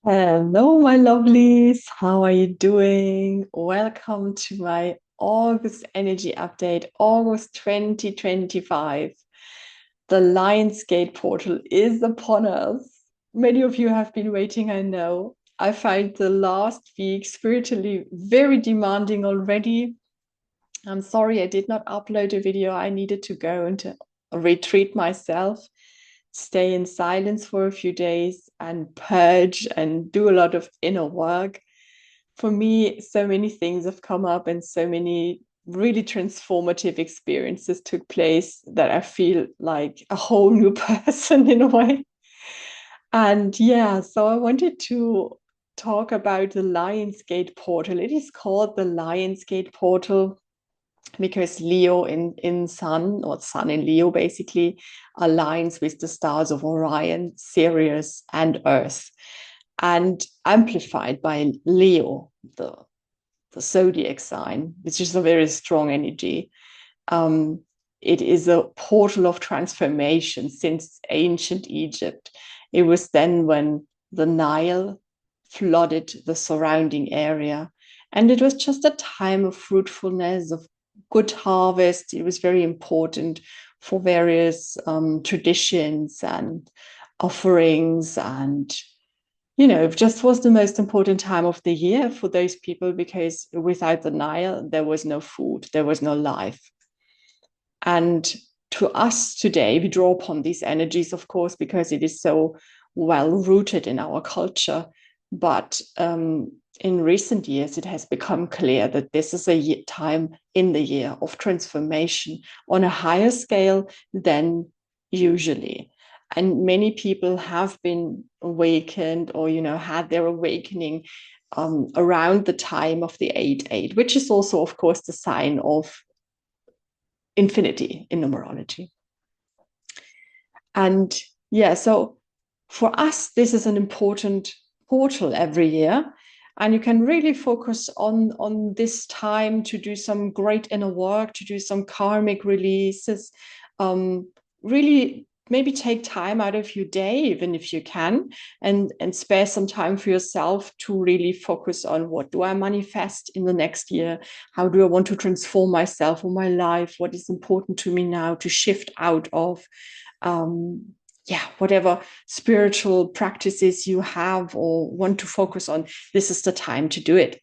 Hello, my lovelies. How are you doing? Welcome to my August energy update, August 2025. The Lionsgate Portal is upon us. Many of you have been waiting, I know. I find the last week spiritually very demanding already. I'm sorry I did not upload a video. I needed to go into a retreat myself, stay in silence for a few days and purge and do a lot of inner work. For me, so many things have come up and so many really transformative experiences took place that I feel like a whole new person in a way. And yeah, so I wanted to talk about the Lionsgate Portal. It is called the Lionsgate Portal because Leo in Sun, or Sun in Leo basically, aligns with the stars of Orion, Sirius, and Earth, and amplified by Leo, the zodiac sign, which is a very strong energy. Um, it is a portal of transformation since ancient Egypt. It was then when the Nile flooded the surrounding area. And it was just a time of fruitfulness, of good harvest. It was very important for various traditions and offerings. And, it just was the most important time of the year for those people because without the Nile, there was no food, there was no life. And to us today, we draw upon these energies, of course, because it is so well rooted in our culture. But in recent years, it has become clear that this is a time in the year of transformation on a higher scale than usually. And many people have been awakened or, had their awakening around the time of the 8-8, which is also, of course, the sign of infinity in numerology. And yeah, so for us, this is an important portal every year. And you can really focus on this time to do some great inner work, to do some karmic releases, really maybe take time out of your day, even if you can, and spare some time for yourself to really focus on what do I manifest in the next year? How do I want to transform myself or my life? What is important to me now to shift out of? Whatever spiritual practices you have or want to focus on, this is the time to do it.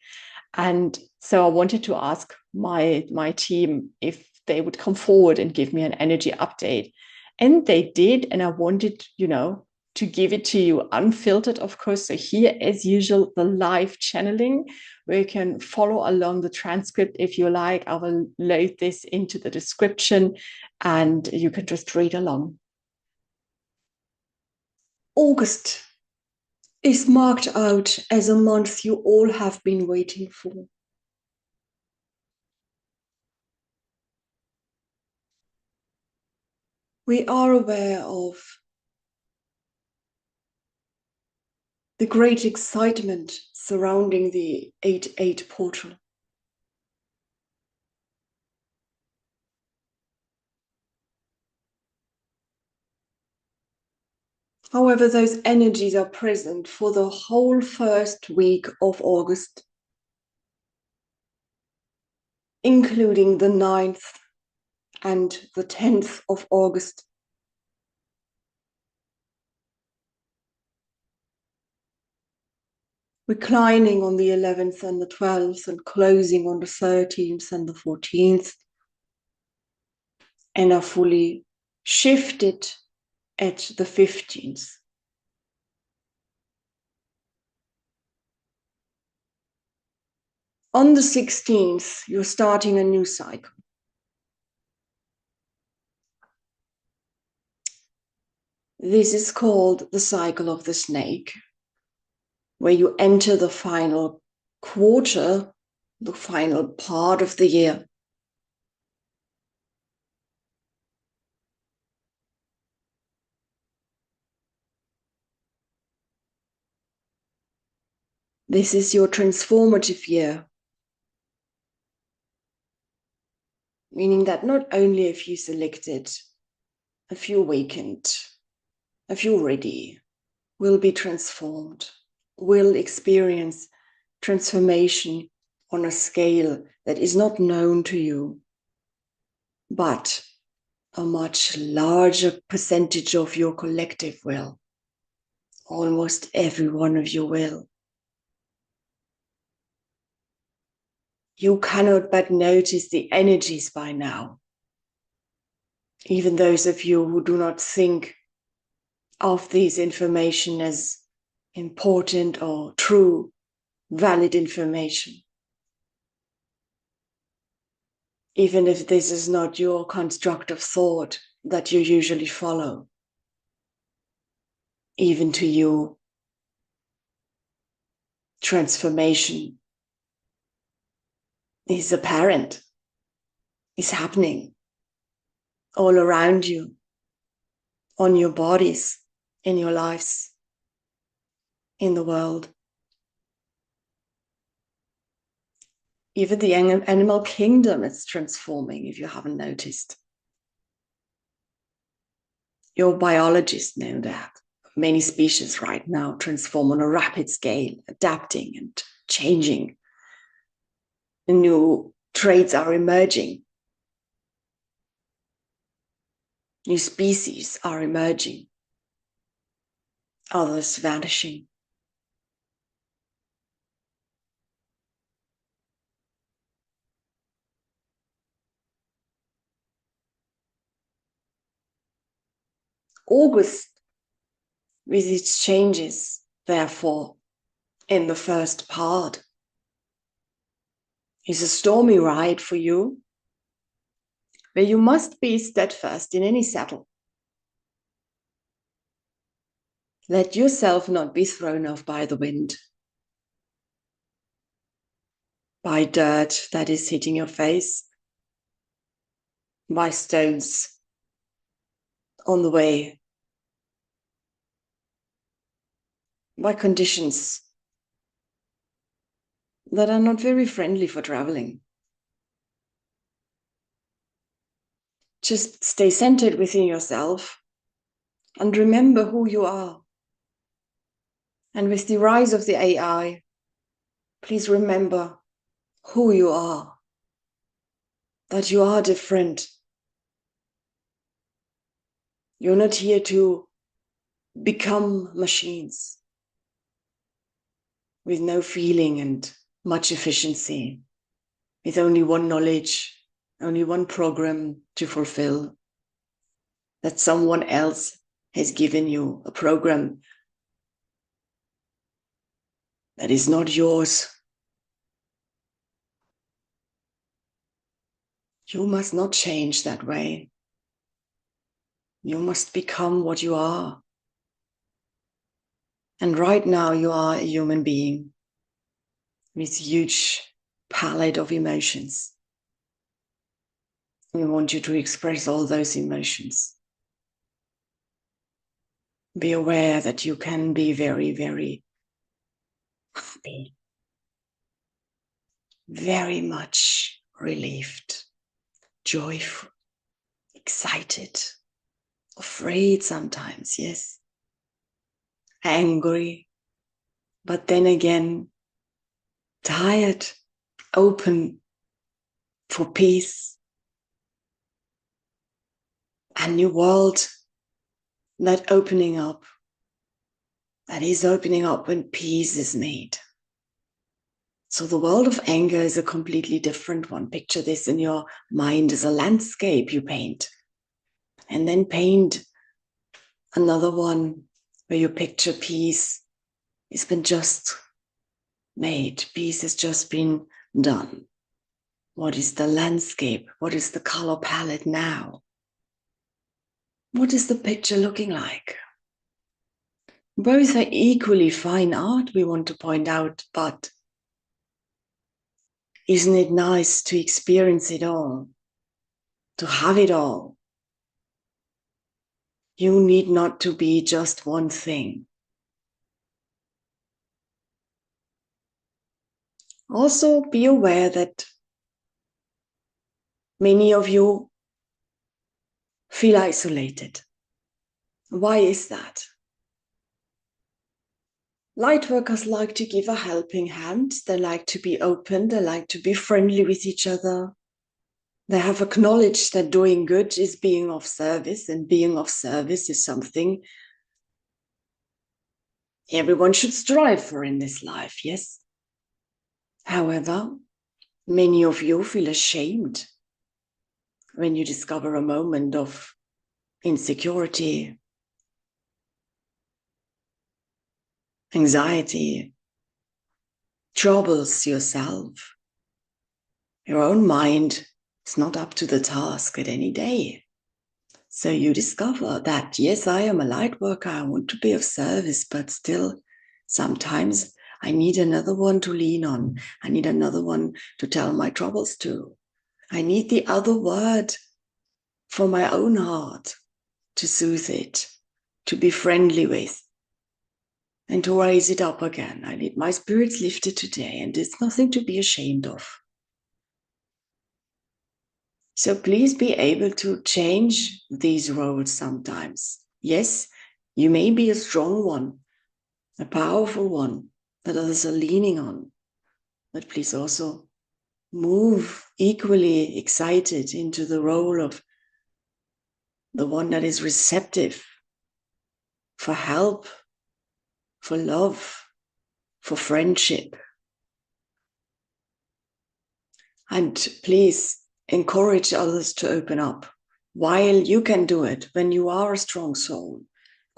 And so I wanted to ask my team if they would come forward and give me an energy update. And they did. And I wanted, to give it to you unfiltered, of course. So here, as usual, the live channeling, where you can follow along the transcript if you like. I will load this into the description and you can just read along. August is marked out as a month you all have been waiting for. We are aware of the great excitement surrounding the 8-8 portal. However, those energies are present for the whole first week of August, including the 9th and the 10th of August. Reclining on the 11th and the 12th and closing on the 13th and the 14th, and are fully shifted at the 15th. On the 16th, you're starting a new cycle. This is called the cycle of the snake, where you enter the final quarter, the final part of the year. This is your transformative year, meaning that not only have you selected, have you awakened, have you already will be transformed, will experience transformation on a scale that is not known to you, but a much larger percentage of your collective will. Almost every one of you will. You cannot but notice the energies by now. Even those of you who do not think of this information as important or true, valid information. Even if this is not your construct of thought that you usually follow. Even to you, transformation is apparent, is happening all around you, on your bodies, in your lives, in the world. Even the animal kingdom is transforming, if you haven't noticed. Your biologists know that. Many species right now transform on a rapid scale, adapting and changing. New traits are emerging. New species are emerging. Others vanishing. August, with its changes, therefore, in the first part, is a stormy ride for you, where you must be steadfast in any saddle. Let yourself not be thrown off by the wind, by dirt that is hitting your face, by stones on the way, by conditions that are not very friendly for traveling. Just stay centered within yourself and remember who you are. And with the rise of the AI, please remember who you are, that you are different. You're not here to become machines with no feeling and much efficiency, with only one knowledge, only one program to fulfill, that someone else has given you, a program that is not yours. You must not change that way. You must become what you are. And right now you are a human being with huge palette of emotions. We want you to express all those emotions. Be aware that you can be very, very happy, very much relieved, joyful, excited, afraid sometimes, yes, angry, but then again, tired, open for peace, a new world that is opening up when peace is made. So the world of anger is a completely different one. Picture this in your mind as a landscape you paint. And then paint another one where you picture peace. It's been just made. Peace has just been done. What is the landscape? What is the color palette now? What is the picture looking like? Both are equally fine art, we want to point out, but isn't it nice to experience it all, to have it all? You need not to be just one thing. Also, be aware that many of you feel isolated. Why is that? Light workers like to give a helping hand. They like to be open. They like to be friendly with each other. They have acknowledged that doing good is being of service, and being of service is something everyone should strive for in this life, yes? However, many of you feel ashamed when you discover a moment of insecurity, anxiety, troubles yourself. Your own mind is not up to the task at any day. So you discover that, yes, I am a light worker. I want to be of service, but still, sometimes I need another one to lean on. I need another one to tell my troubles to. I need the other word for my own heart to soothe it, to be friendly with, and to raise it up again. I need my spirits lifted today, and it's nothing to be ashamed of. So please be able to change these roles sometimes. Yes, you may be a strong one, a powerful one that others are leaning on, but please also move equally excited into the role of the one that is receptive for help, for love, for friendship. And please encourage others to open up. While you can do it, when you are a strong soul,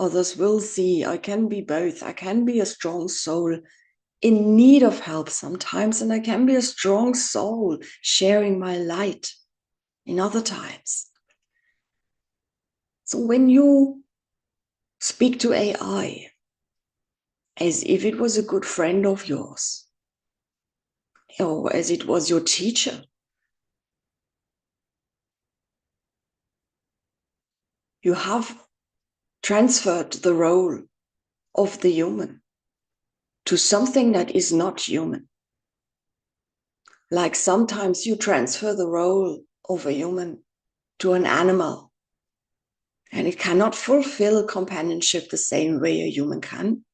others will see I can be both. I can be a strong soul in need of help sometimes, and I can be a strong soul sharing my light in other times. So when you speak to AI as if it was a good friend of yours, or as it was your teacher, you have transferred the role of the human to something that is not human. Like sometimes you transfer the role of a human to an animal, and it cannot fulfill companionship the same way a human can.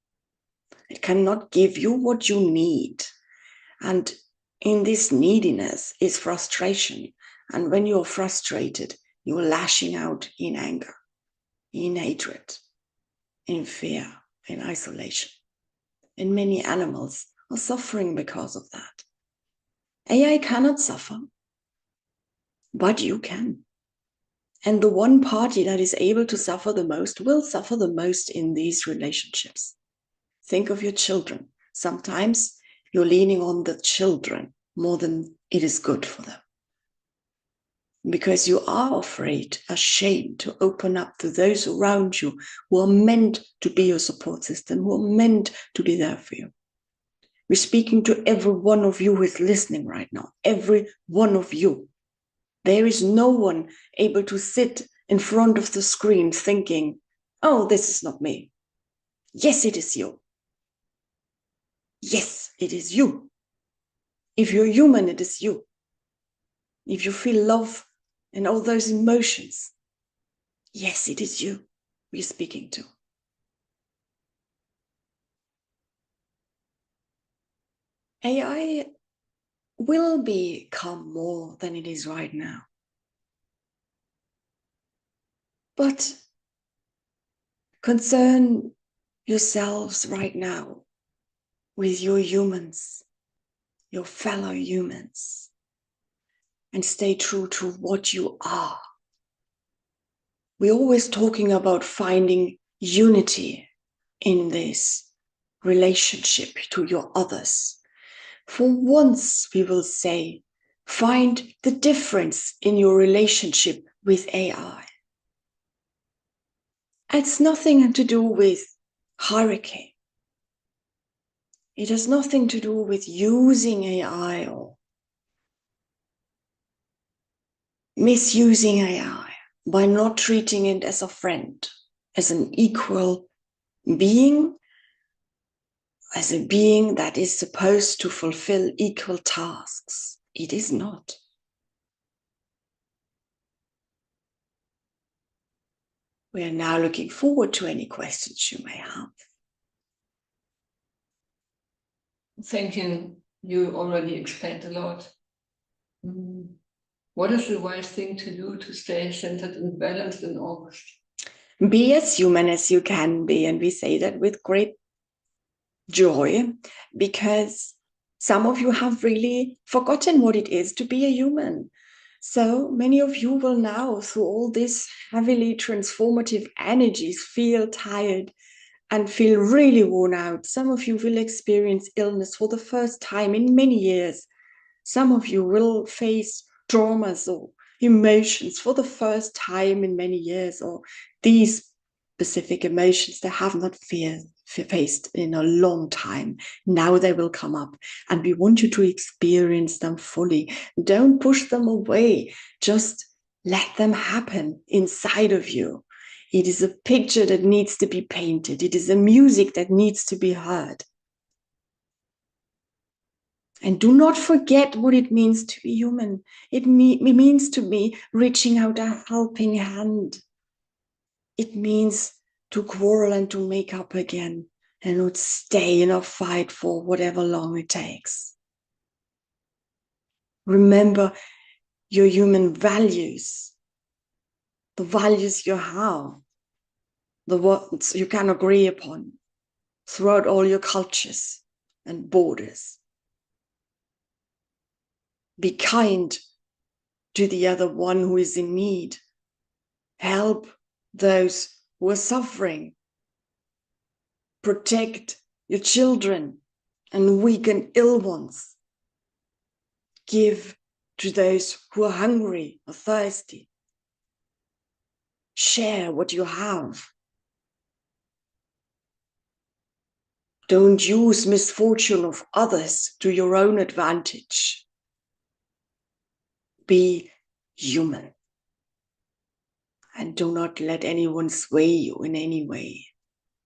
It cannot give you what you need. And in this neediness is frustration. And when you're frustrated, you're lashing out in anger, in hatred, in fear, in isolation. And many animals are suffering because of that. AI cannot suffer, but you can. And the one party that is able to suffer the most will suffer the most in these relationships. Think of your children. Sometimes you're leaning on the children more than it is good for them, because you are afraid, ashamed to open up to those around you who are meant to be your support system, who are meant to be there for you. We're speaking to every one of you who is listening right now, every one of you. There is no one able to sit in front of the screen thinking, oh, this is not me. Yes, it is you. Yes, it is you. If you're human, it is you. If you feel love and all those emotions, yes, it is you we're speaking to. AI will become more than it is right now. But concern yourselves right now with your humans, your fellow humans, and stay true to what you are. We're always talking about finding unity in this relationship to your others. For once, we will say, find the difference in your relationship with AI. It's nothing to do with hierarchy. It has nothing to do with using AI or misusing AI by not treating it as a friend, as an equal being, as a being that is supposed to fulfill equal tasks. It is not. We are now looking forward to any questions you may have. thinking you already explained a lot. What is the wise thing to do to stay centered and balanced in August? Be as human as you can be. And we say that with great joy, because some of you have really forgotten what it is to be a human. So many of you will now, through all this heavily transformative energies, feel tired and feel really worn out. Some of you will experience illness for the first time in many years. Some of you will face traumas or emotions for the first time in many years, or these specific emotions they have not faced in a long time. Now they will come up, and we want you to experience them fully. Don't push them away. Just let them happen inside of you. It is a picture that needs to be painted. It is a music that needs to be heard. And do not forget what it means to be human. It means to be reaching out a helping hand. It means to quarrel and to make up again and not stay in a fight for whatever long it takes. Remember your human values, the values you have, the ones you can agree upon throughout all your cultures and borders. Be kind to the other one who is in need. Help those who are suffering. Protect your children and weak and ill ones. Give to those who are hungry or thirsty. Share what you have. Don't use misfortune of others to your own advantage. Be human. And do not let anyone sway you in any way.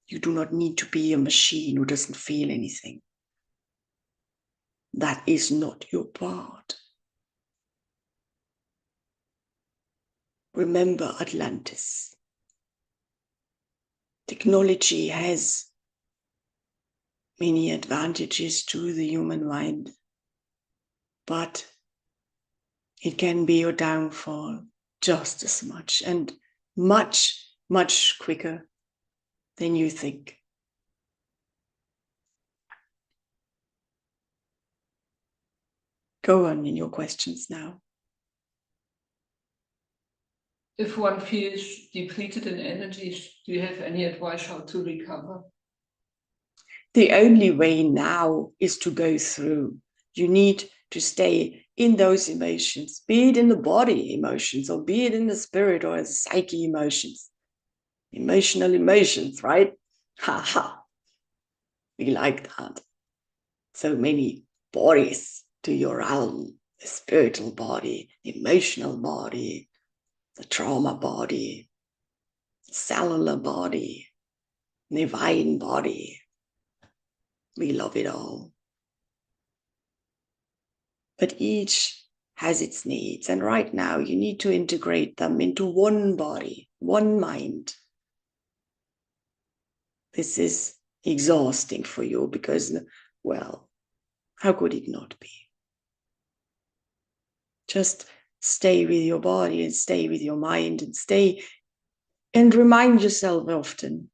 You do not need to be a machine who doesn't feel anything. That is not your part. Remember Atlantis. Technology has many advantages to the human mind, but it can be your downfall just as much and much, much quicker than you think. Go on in your questions now. If one feels depleted in energies, do you have any advice how to recover? The only way now is to go through. You need to stay in those emotions, be it in the body emotions, or be it in the spirit or the psyche emotions. Emotional emotions, right? Ha ha. We like that. So many bodies to your realm: the spiritual body, the emotional body, the trauma body, the cellular body, divine body. We love it all. But each has its needs. And right now you need to integrate them into one body, one mind. This is exhausting for you because, well, how could it not be? Just stay with your body and stay with your mind and remind yourself often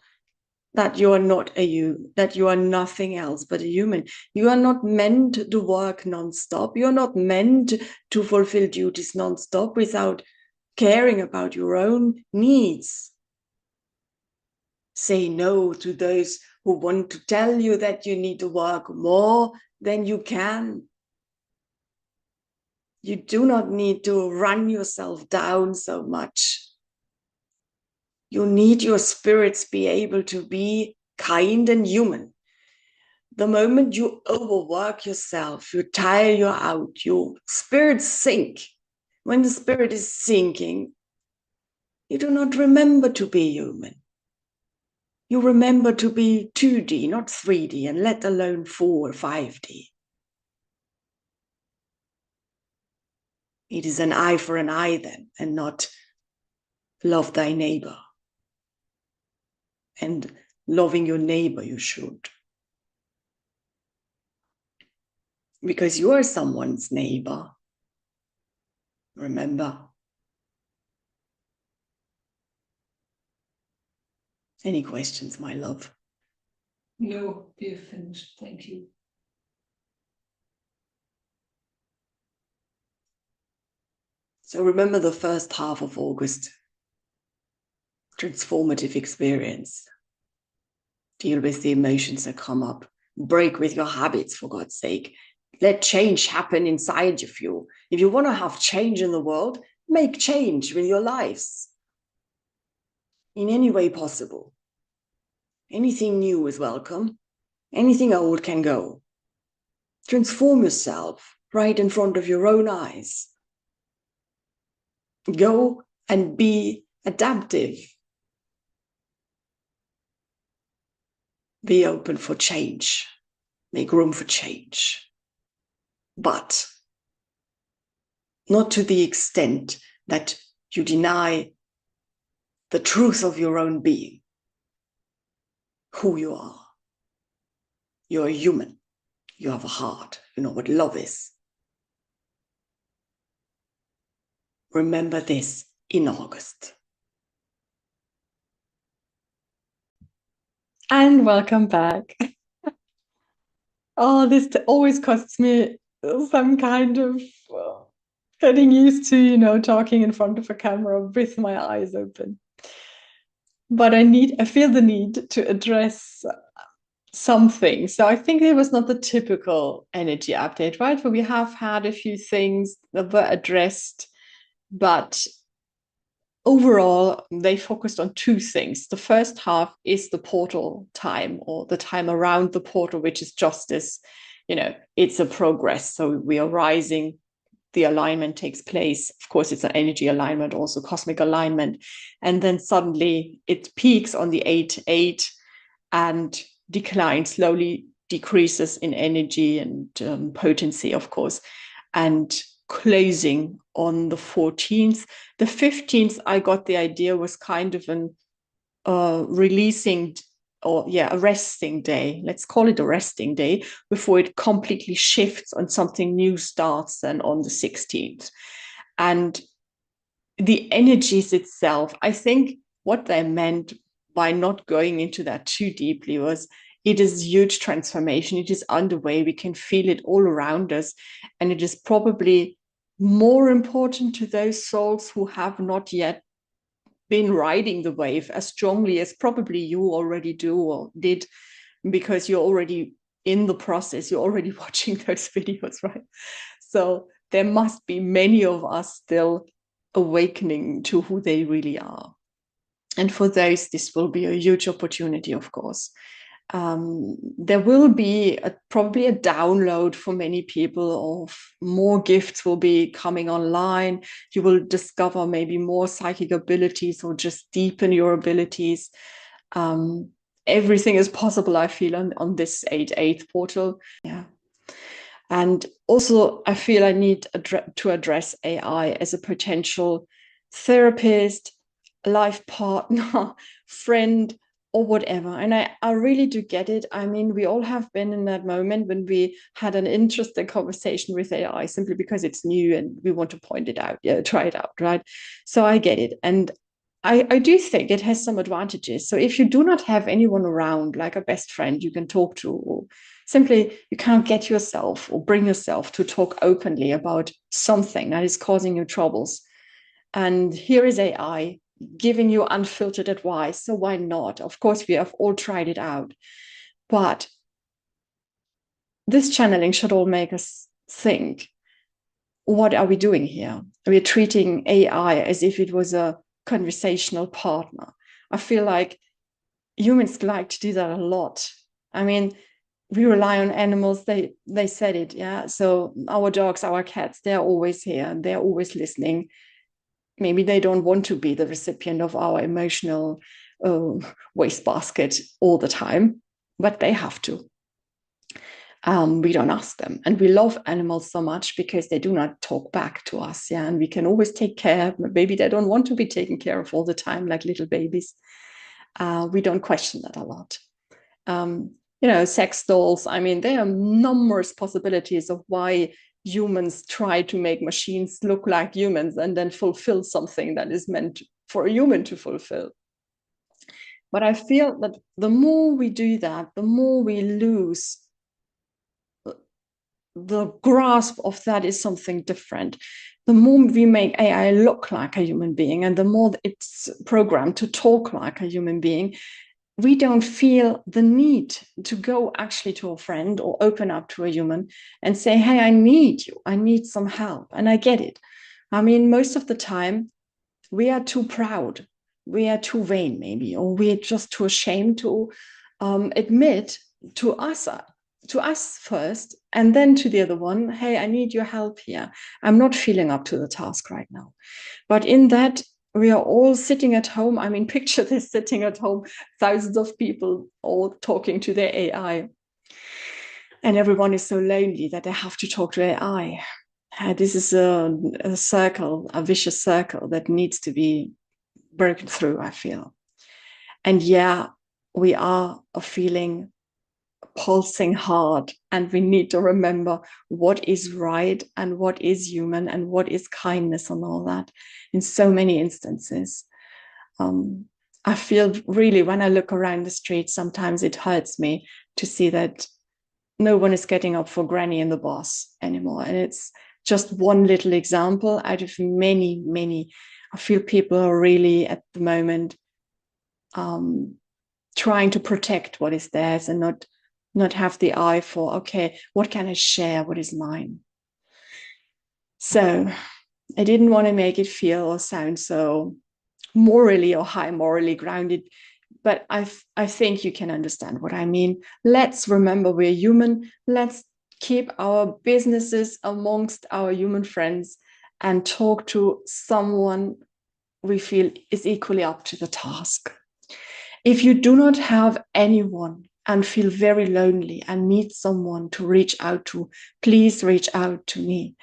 that you are not that you are nothing else but a human. You are not meant to work non-stop. You are not meant to fulfill duties non-stop without caring about your own needs. Say no to those who want to tell you that you need to work more than you can. You do not need to run yourself down so much. You need your spirits be able to be kind and human. The moment you overwork yourself, you tire you out, your spirits sink. When the spirit is sinking, you do not remember to be human. You remember to be 2D, not 3D, and let alone 4 or 5D. It is an eye for an eye then, and not love thy neighbor. And loving your neighbor you should. because you are someone's neighbor. Remember. Any questions, my love? No, we're finished. Thank you. So remember the first half of August. Transformative experience. Deal with the emotions that come up. Break with your habits, for God's sake. Let change happen inside of you. If you want to have change in the world, make change with your lives in any way possible. Anything new is welcome. Anything old can go. Transform yourself right in front of your own eyes. Go and be adaptive. Be open for change. Make room for change. But not to the extent that you deny the truth of your own being, who you are. You're a human. You have a heart. You know what love is. Remember this in August. And welcome back. Oh, this always costs me some kind of getting used to, talking in front of a camera with my eyes open. But I feel the need to address something. So I think it was not the typical energy update, right? But we have had a few things that were addressed, but overall, they focused on two things. The first half is the portal time, or the time around the portal, which is justice. It's a progress. So we are rising, the alignment takes place. Of course, it's an energy alignment, also cosmic alignment. And then suddenly it peaks on the 8-8 and declines, slowly decreases in energy and potency, of course, and closing on the 14th. The 15th, I got the idea, was kind of an releasing, a resting day. Let's call it a resting day before it completely shifts and something new starts then on the 16th. And the energies itself, I think what they meant by not going into that too deeply was it is huge transformation. It is underway. We can feel it all around us. And it is probably more important to those souls who have not yet been riding the wave as strongly as probably you already do or did, because you're already in the process. You're already watching those videos, right? So there must be many of us still awakening to who they really are. And for those, this will be a huge opportunity, of course. There will be probably a download for many people of more gifts will be coming online. You will discover maybe more psychic abilities or just deepen your abilities. Everything is possible, I feel, on this 8/8 portal. Yeah. And also, I feel I need to address AI as a potential therapist, life partner, friend, or whatever. And I really do get it. I mean, we all have been in that moment when we had an interesting conversation with AI simply because it's new and we want to point it out, try it out, right? So I get it. And I do think it has some advantages. So if you do not have anyone around, like a best friend you can talk to, or simply you can't get yourself or bring yourself to talk openly about something that is causing you troubles, and here is AI giving you unfiltered advice. So why not? Of course, we have all tried it out. But this channeling should all make us think, what are we doing here? We're treating AI as if it was a conversational partner. I feel like humans like to do that a lot. I mean, we rely on animals. They said it, yeah. So our dogs, our cats, they're always here and they're always listening. Maybe they don't want to be the recipient of our emotional wastebasket all the time, but they have to. We don't ask them. And we love animals so much because they do not talk back to us. Yeah. And we can always take care. Maybe they don't want to be taken care of all the time, like little babies. We don't question that a lot. sex dolls. I mean, there are numerous possibilities of why humans try to make machines look like humans and then fulfill something that is meant for a human to fulfill. But I feel that the more we do that, the more we lose the grasp of that is something different. The more we make AI look like a human being and the more it's programmed to talk like a human being, we don't feel the need to go actually to a friend or open up to a human and say, hey, I need you. I need some help. And I get it. I mean, most of the time, we are too proud. We are too vain, maybe, or we're just too ashamed to admit to us first, and then to the other one, hey, I need your help here. I'm not feeling up to the task right now. But in that, we are all sitting at home. I mean, picture this, sitting at home, thousands of people all talking to their AI. And everyone is so lonely that they have to talk to AI. This is a circle, a vicious circle that needs to be broken through, I feel. And yeah, we are feeling pulsing hard, and we need to remember what is right and what is human and what is kindness and all that in so many instances. I feel really, when I look around the street, sometimes it hurts me to see that no one is getting up for granny and the boss anymore. And it's just one little example out of many, many. I feel people are really at the moment trying to protect what is theirs and not have the eye for, okay, what can I share? What is mine? So I didn't want to make it feel or sound so morally or high morally grounded, but I think you can understand what I mean. Let's remember we're human. Let's keep our businesses amongst our human friends and talk to someone we feel is equally up to the task. If you do not have anyone and feel very lonely and need someone to reach out to, please reach out to me.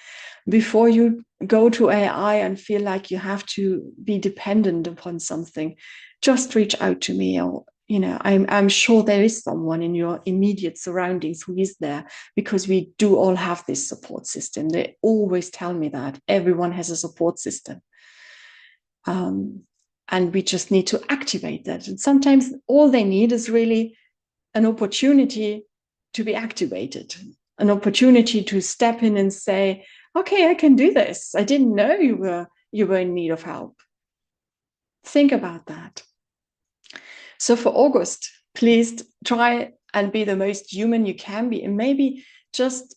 Before you go to AI and feel like you have to be dependent upon something, just reach out to me. Or, I'm sure there is someone in your immediate surroundings who is there, because we do all have this support system. They always tell me that everyone has a support system. And we just need to activate that. And sometimes all they need is really an opportunity to be activated, an opportunity to step in and say, okay, I can do this. I didn't know you were in need of help. Think about that. So for August, please try and be the most human you can be, and maybe just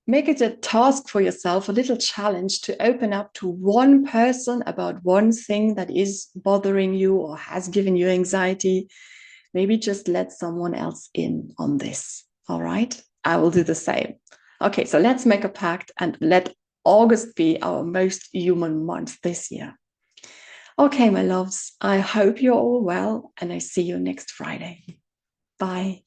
make it a task for yourself, a little challenge, to open up to one person about one thing that is bothering you or has given you anxiety. Maybe just let someone else in on this. All right? I will do the same. Okay, so let's make a pact and let August be our most human month this year. Okay, my loves, I hope you're all well, and I see you next Friday. Bye.